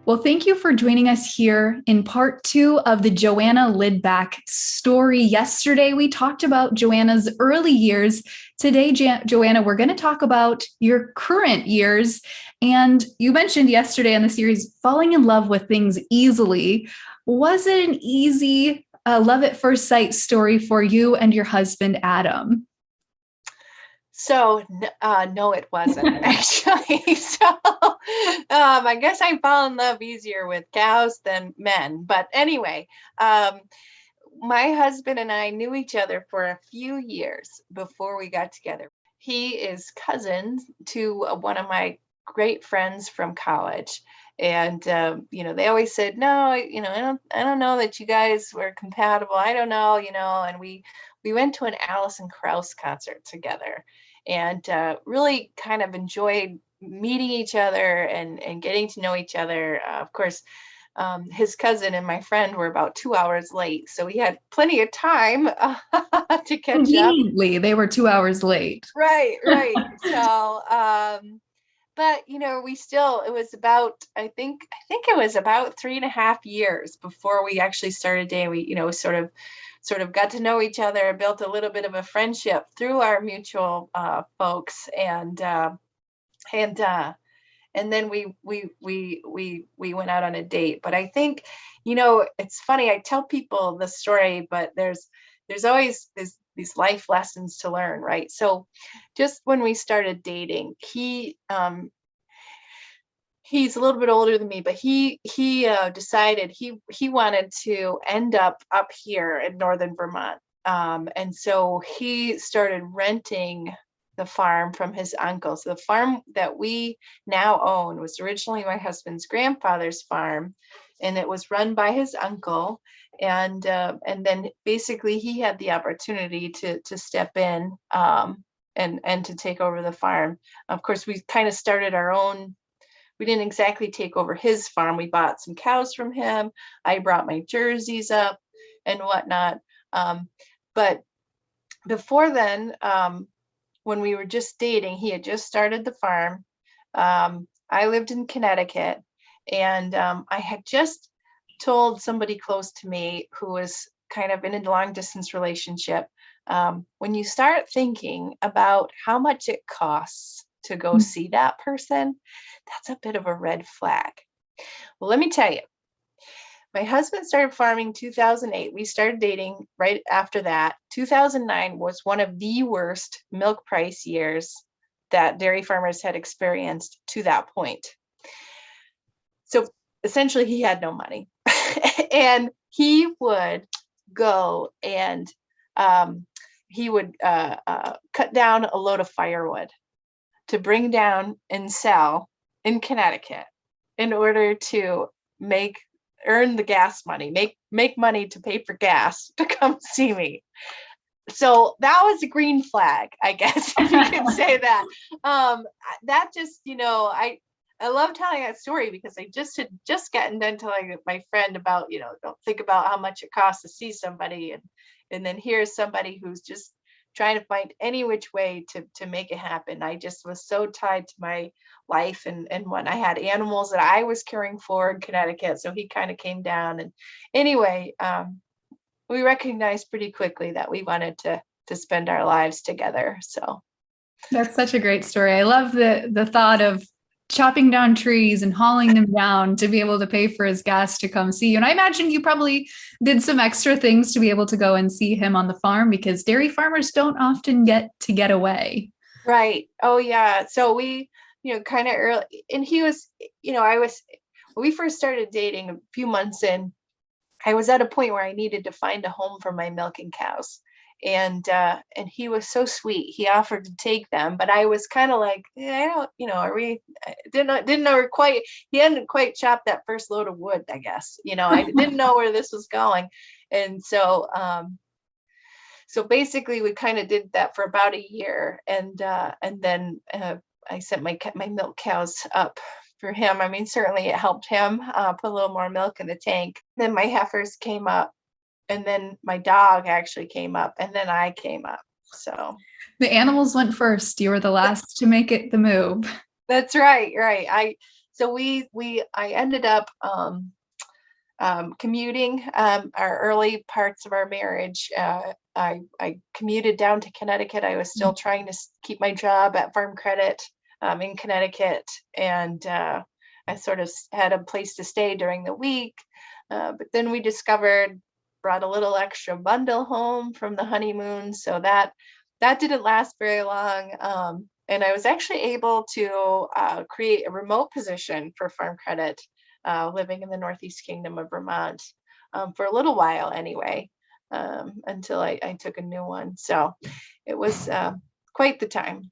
Well, thank you for joining us here in part two of the Joanna Lidback story. Yesterday, we talked about Joanna's early years. Today, Joanna, we're going to talk about your current years. And you mentioned yesterday in the series falling in love with things easily. Was it an easy love at first sight story for you and your husband, Adam? No, it wasn't actually. I guess I fall in love easier with cows than men. But anyway, um, my husband and I knew each other for a few years before we got together. He is cousin to one of my great friends from college. And they always said, no, I don't know that you guys were compatible. I don't know, and we went to an Alison Krauss concert together and really kind of enjoyed meeting each other and getting to know each other. Of course, his cousin and my friend were about 2 hours late, so we had plenty of time to catch up. Conveniently, they were 2 hours late. Right, right. But we still, it was about, I think it was about 3.5 years before we actually started dating. We, sort of got to know each other, built a little bit of a friendship through our mutual folks, and and then we went out on a date. But I think, it's funny. I tell people the story, but there's always these life lessons to learn, right? So, just when we started dating, he's a little bit older than me, but he decided he wanted to end up here in northern Vermont, and so he started renting the farm from his uncle. So the farm that we now own was originally my husband's grandfather's farm, and it was run by his uncle. And then basically he had the opportunity to step in, and to take over the farm. Of course, we kind of started our own. We didn't exactly take over his farm. We bought some cows from him. I brought my jerseys up and whatnot. But before then, when we were just dating, he had just started the farm. I lived in Connecticut, and I had just told somebody close to me who was kind of in a long distance relationship, when you start thinking about how much it costs to go see that person, that's a bit of a red flag. Well, let me tell you, my husband started farming 2008. We started dating right after that. 2009 was one of the worst milk price years that dairy farmers had experienced to that point. So essentially, he had no money. And he would go and he would cut down a load of firewood to bring down and sell in Connecticut in order to make earn the gas money, make money to pay for gas to come see me. So that was a green flag, I guess, if you can say that. That just, I love telling that story because I just gotten done telling my friend about, don't think about how much it costs to see somebody, and then here's somebody who's just trying to find any which way to make it happen. I just was so tied to my life, and when I had animals that I was caring for in Connecticut, so he kind of came down. And anyway, we recognized pretty quickly that we wanted to spend our lives together. So That's such a great story. I love the thought of chopping down trees and hauling them down to be able to pay for his gas to come see you. And I imagine you probably did some extra things to be able to go and see him on the farm because dairy farmers don't often get to get away. right. Oh yeah. So we, kind of early, and he was, I was, when we first started dating a few months in, I was at a point where I needed to find a home for my milking cows. And he was so sweet. He offered to take them, but I was kind of like, I don't, are we? I didn't know quite. He hadn't quite chopped that first load of wood, I guess. I didn't know where this was going, and so basically we kind of did that for about a year, and then I sent my milk cows up for him. I mean, certainly it helped him put a little more milk in the tank. Then my heifers came up, and then my dog actually came up, and then I came up. So The animals went first. You were the last to make it the move. that's right, right. So I ended up commuting our early parts of our marriage. I commuted down to Connecticut. I was still trying to keep my job at Farm Credit in Connecticut, and I sort of had a place to stay during the week. But then we brought a little extra bundle home from the honeymoon, so that didn't last very long. And I was actually able to create a remote position for Farm Credit, living in the Northeast Kingdom of Vermont for a little while anyway, until I took a new one. So it was quite the time.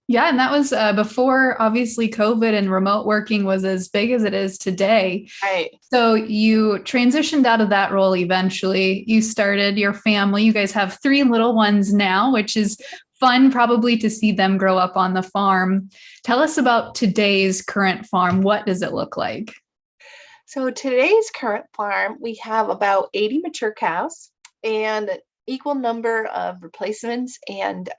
Yeah, and that was before obviously COVID and remote working was as big as it is today. Right. So you transitioned out of that role eventually. You started your family. You guys have three little ones now, which is fun probably to see them grow up on the farm. Tell us about today's current farm. What does it look like? So today's current farm, we have about 80 mature cows and an equal number of replacements and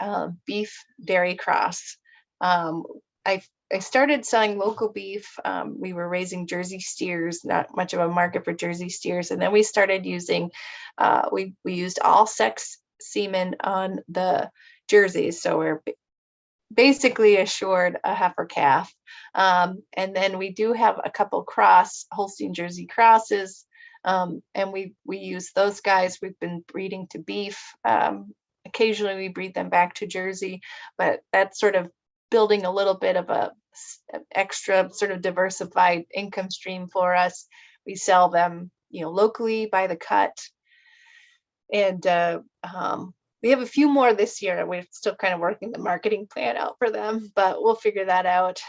beef dairy cross. Um, I started selling local beef. We were raising Jersey steers, not much of a market for Jersey steers, and then we started using we used all sex semen on the jerseys, so we're basically assured a heifer calf. And then we do have a couple Holstein Jersey crosses, and we use those guys. We've been breeding to beef. Occasionally we breed them back to Jersey, but that's sort of building a little bit of an extra sort of diversified income stream for us. We sell them, locally by the cut, and we have a few more this year. We're still kind of working the marketing plan out for them, but we'll figure that out.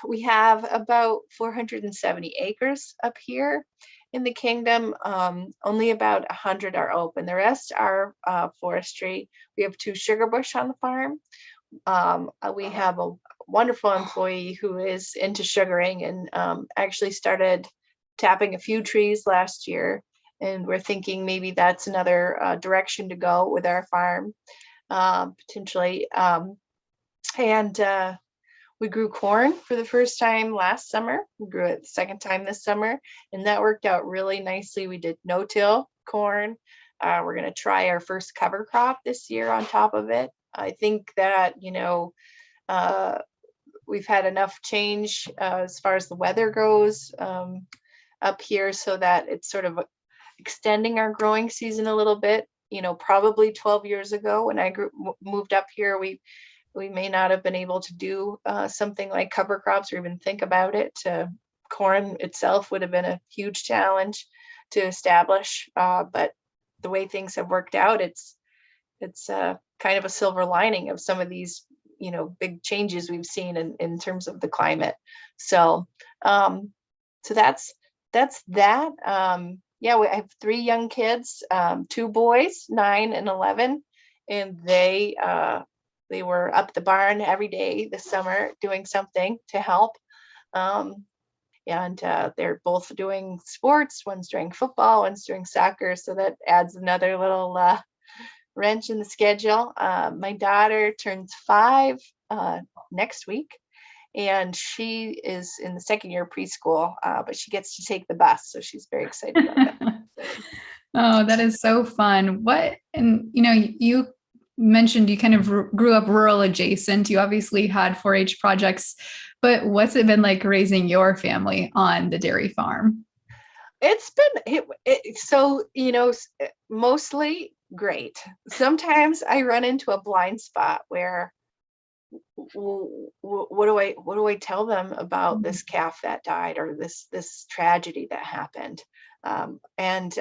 We have about 470 acres up here in the kingdom. Only about 100 are open. The rest are forestry. We have 2 sugar bush on the farm. We have a wonderful employee who is into sugaring and actually started tapping a few trees last year. And we're thinking maybe that's another direction to go with our farm, potentially. And we grew corn for the first time last summer. We grew it the second time this summer, and that worked out really nicely. We did no-till corn. We're going to try our first cover crop this year on top of it. I think that, we've had enough change as far as the weather goes up here, so that it's sort of extending our growing season a little bit. Probably 12 years ago when I moved up here, we may not have been able to do something like cover crops or even think about it. Corn itself would have been a huge challenge to establish, but the way things have worked out, it's kind of a silver lining of some of these big changes we've seen in terms of the climate. So so that's that. Yeah, I have 3 young kids, 2 boys, 9 and 11, and they were up the barn every day this summer doing something to help. And they're both doing sports. One's doing football, one's doing soccer, so that adds another little wrench in the schedule. My daughter turns 5 next week, and she is in the second year of preschool, but she gets to take the bus, so she's very excited about that. Oh, that is so fun. You mentioned you kind of grew up rural adjacent. You obviously had 4-H projects, but what's it been like raising your family on the dairy farm? It's been mostly great. Sometimes I run into a blind spot where what do I tell them about this calf that died or this tragedy that happened, and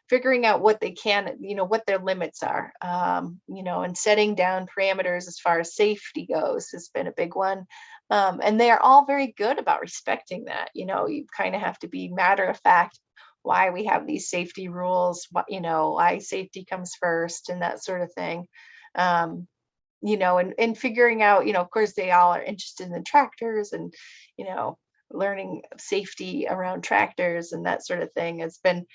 figuring out what they can, what their limits are, and setting down parameters as far as safety goes has been a big one. And they are all very good about respecting that. You kind of have to be matter of fact why we have these safety rules, why safety comes first and that sort of thing. And figuring out, of course, they all are interested in the tractors and, learning safety around tractors and that sort of thing. It's been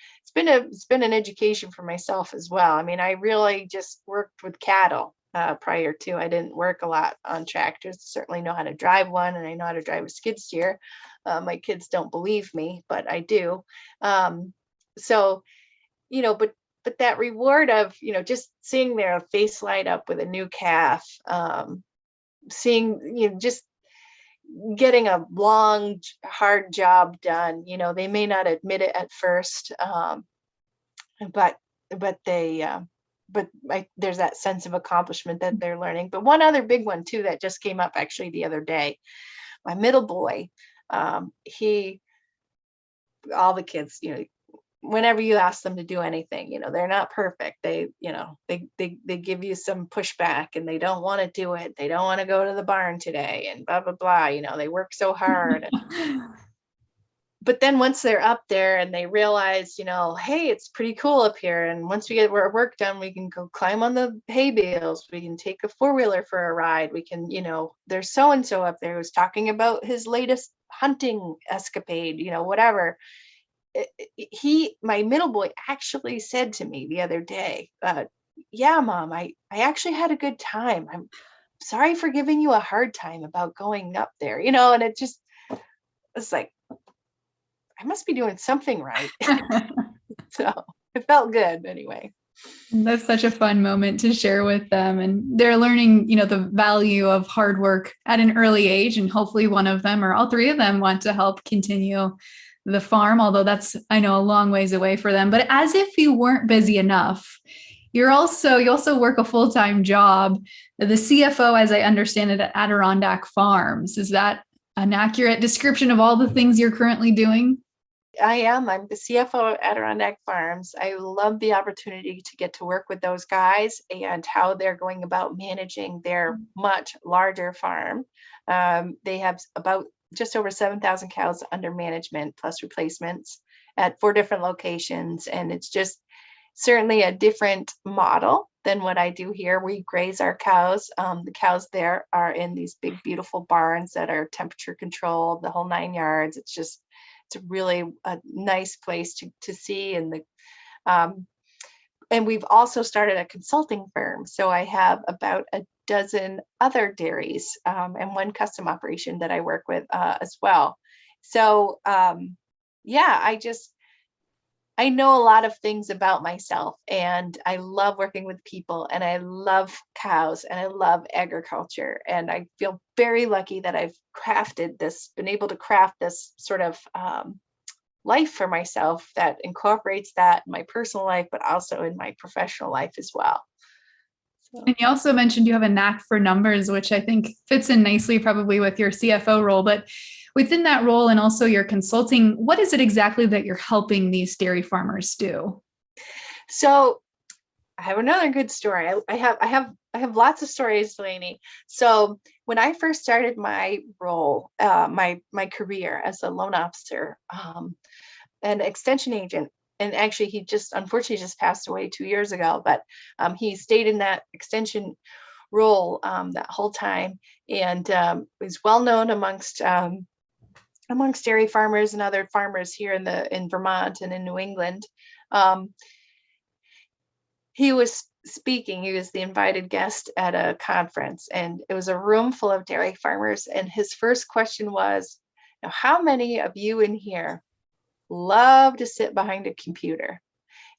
an education for myself as well. I mean, I really just worked with cattle prior to. I didn't work a lot on tractors. Certainly know how to drive one, and I know how to drive a skid steer. My kids don't believe me, but I do. So, but that reward of, just seeing their face light up with a new calf, seeing, just getting a long, hard job done. They may not admit it at first, but they there's that sense of accomplishment that they're learning. But one other big one too that just came up actually the other day, my middle boy, he all the kids, whenever you ask them to do anything, they're not perfect. They give you some pushback, and they don't want to do it. They don't want to go to the barn today, and blah blah blah. They work so hard. But then once they're up there and they realize, hey, it's pretty cool up here. And once we get our work done, we can go climb on the hay bales. We can take a 4-wheeler for a ride. We can, there's so-and-so up there who's talking about his latest hunting escapade, whatever. My middle boy actually said to me the other day, yeah, Mom, I actually had a good time. I'm sorry for giving you a hard time about going up there, and it's like, I must be doing something right. So it felt good anyway. That's such a fun moment to share with them. And they're learning, the value of hard work at an early age. And hopefully one of them or all three of them want to help continue the farm, although that's, I know, a long ways away for them. But as if you weren't busy enough, you also work a full-time job, the CFO, as I understand it, at Adirondack Farms. Is that an accurate description of all the things you're currently doing? I am. I'm the CFO at Adirondack Farms. I love the opportunity to get to work with those guys and how they're going about managing their much larger farm. They have about just over 7,000 cows under management plus replacements at 4 different locations. And it's just certainly a different model than what I do here. We graze our cows. The cows there are in these big, beautiful barns that are temperature controlled, the whole 9 yards. It's really a nice place to see. And we've also started a consulting firm. So I have about a dozen other dairies, and one custom operation that I work with as well. So yeah, I know a lot of things about myself, and I love working with people, and I love cows, and I love agriculture. And I feel very lucky that I've been able to craft this sort of life for myself that incorporates that in my personal life, but also in my professional life as well. So. And you also mentioned you have a knack for numbers, which I think fits in nicely probably with your CFO role. But within that role and also your consulting, what is it exactly that you're helping these dairy farmers do? So I have another good story. I have lots of stories, Delaney. So when I first started my role, my career as a loan officer, an extension agent, and actually he unfortunately just passed away 2 years ago, but he stayed in that extension role that whole time, and was well known amongst dairy farmers and other farmers here in Vermont and in New England. He was speaking. He was the invited guest at a conference, and it was a room full of dairy farmers. And his first question was, now, how many of you in here love to sit behind a computer?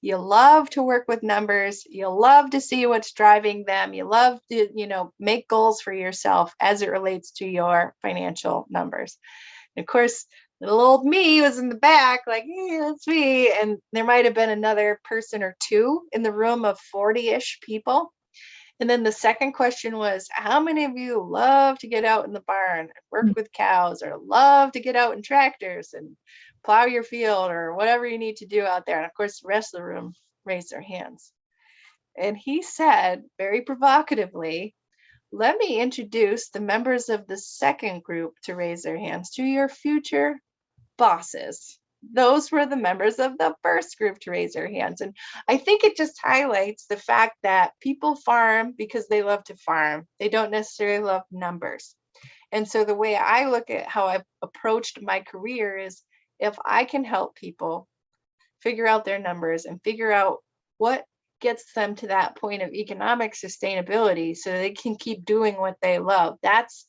You love to work with numbers. You love to see what's driving them. You love to, make goals for yourself as it relates to your financial numbers. And of course, little old me was in the back, like, hey, that's me. And there might have been another person or two in the room of 40-ish people. And then the second question was, how many of you love to get out in the barn and work with cows, or love to get out in tractors and plow your field, or whatever you need to do out there? And of course, the rest of the room raised their hands. And he said very provocatively, let me introduce the members of the second group to raise their hands to your future bosses. Those were the members of the first group to raise their hands. And I think it just highlights the fact that people farm because they love to farm. They don't necessarily love numbers. And so the way I look at how I've approached my career is, if I can help people figure out their numbers and figure out what gets them to that point of economic sustainability so they can keep doing what they love. That's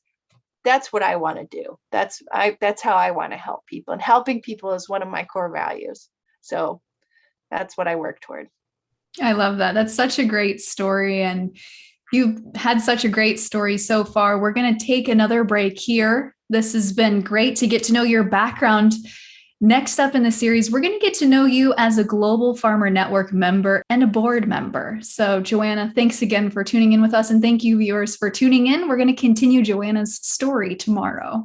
what I want to do. That's how I want to help people. And helping people is one of my core values. So that's what I work toward. I love that. That's such a great story. And you've had such a great story so far. We're going to take another break here. This has been great to get to know your background. Next up in the series, we're going to get to know you as a Global Farmer Network member and a board member. So, Joanna, thanks again for tuning in with us. And thank you, viewers, for tuning in. We're going to continue Joanna's story tomorrow.